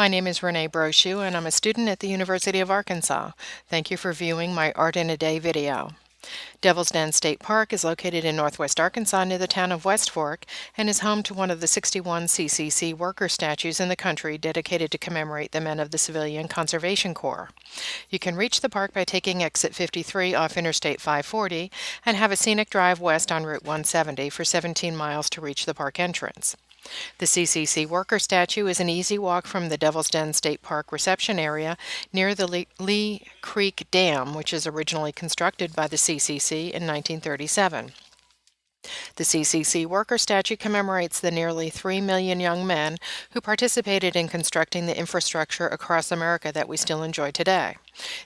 My name is Renee Brochu, and I'm a student at the University of Arkansas. Thank you for viewing my Art in a Day video. Devil's Den State Park is located in northwest Arkansas near the town of West Fork and is home to one of the 61 CCC worker statues in the country dedicated to commemorate the men of the Civilian Conservation Corps. You can reach the park by taking exit 53 off Interstate 540 and have a scenic drive west on Route 170 for 17 miles to reach the park entrance. The CCC worker statue is an easy walk from the Devil's Den State Park reception area near the Lee Creek Dam, which is originally constructed by the CCC in 1937. The CCC worker statue commemorates the nearly 3 million young men who participated in constructing the infrastructure across America that we still enjoy today.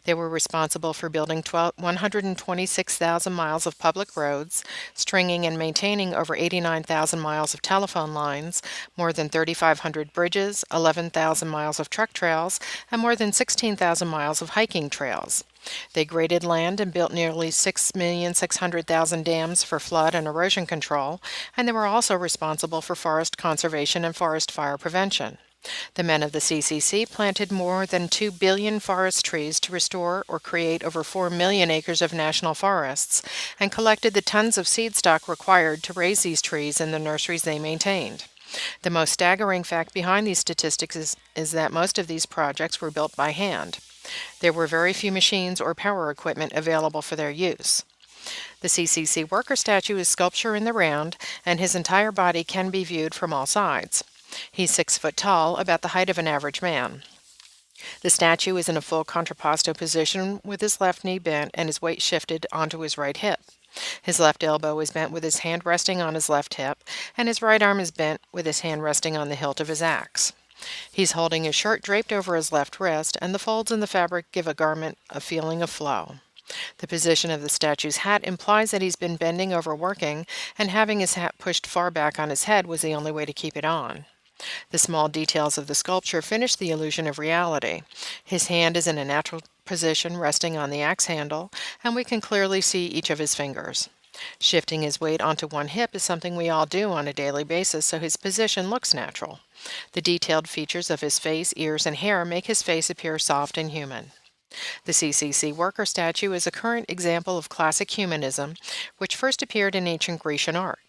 They were responsible for building 126,000 miles of public roads, stringing and maintaining over 89,000 miles of telephone lines, more than 3,500 bridges, 11,000 miles of truck trails, and more than 16,000 miles of hiking trails. They graded land and built nearly 6,600,000 dams for flood and erosion control, and they were also responsible for forest conservation and forest fire prevention. The men of the CCC planted more than 2 billion forest trees to restore or create over 4 million acres of national forests, and collected the tons of seed stock required to raise these trees in the nurseries they maintained. The most staggering fact behind these statistics is that most of these projects were built by hand. There were very few machines or power equipment available for their use. The CCC worker statue is sculpture in the round, and his entire body can be viewed from all sides. He's 6 foot tall, about the height of an average man. The statue is in a full contrapposto position with his left knee bent and his weight shifted onto his right hip. His left elbow is bent with his hand resting on his left hip, and his right arm is bent with his hand resting on the hilt of his axe. He's holding his shirt draped over his left wrist, and the folds in the fabric give a garment a feeling of flow. The position of the statue's hat implies that he's been bending over working, and having his hat pushed far back on his head was the only way to keep it on. The small details of the sculpture finish the illusion of reality. His hand is in a natural position resting on the axe handle, and we can clearly see each of his fingers. Shifting his weight onto one hip is something we all do on a daily basis, so his position looks natural. The detailed features of his face, ears, and hair make his face appear soft and human. The CCC worker statue is a current example of classic humanism, which first appeared in ancient Grecian art.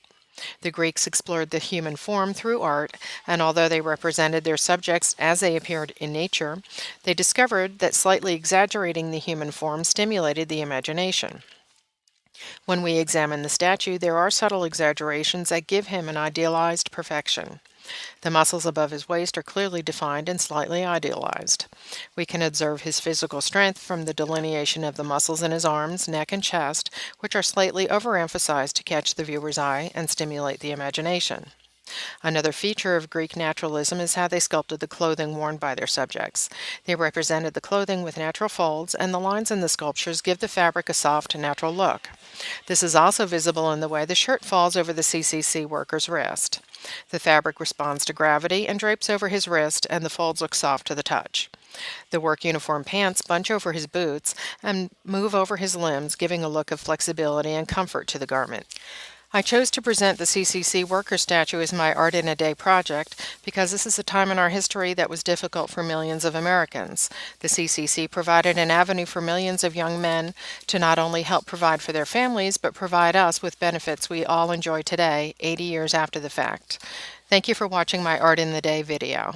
The Greeks explored the human form through art, and although they represented their subjects as they appeared in nature, they discovered that slightly exaggerating the human form stimulated the imagination. When we examine the statue, there are subtle exaggerations that give him an idealized perfection. The muscles above his waist are clearly defined and slightly idealized. We can observe his physical strength from the delineation of the muscles in his arms, neck, and chest, which are slightly overemphasized to catch the viewer's eye and stimulate the imagination. Another feature of Greek naturalism is how they sculpted the clothing worn by their subjects. They represented the clothing with natural folds, and the lines in the sculptures give the fabric a soft, natural look. This is also visible in the way the shirt falls over the CCC worker's wrist. The fabric responds to gravity and drapes over his wrist, and the folds look soft to the touch. The work uniform pants bunch over his boots and move over his limbs, giving a look of flexibility and comfort to the garment. I chose to present the CCC worker statue as my Art in a Day project because this is a time in our history that was difficult for millions of Americans. The CCC provided an avenue for millions of young men to not only help provide for their families, but provide us with benefits we all enjoy today, 80 years after the fact. Thank you for watching my Art in the Day video.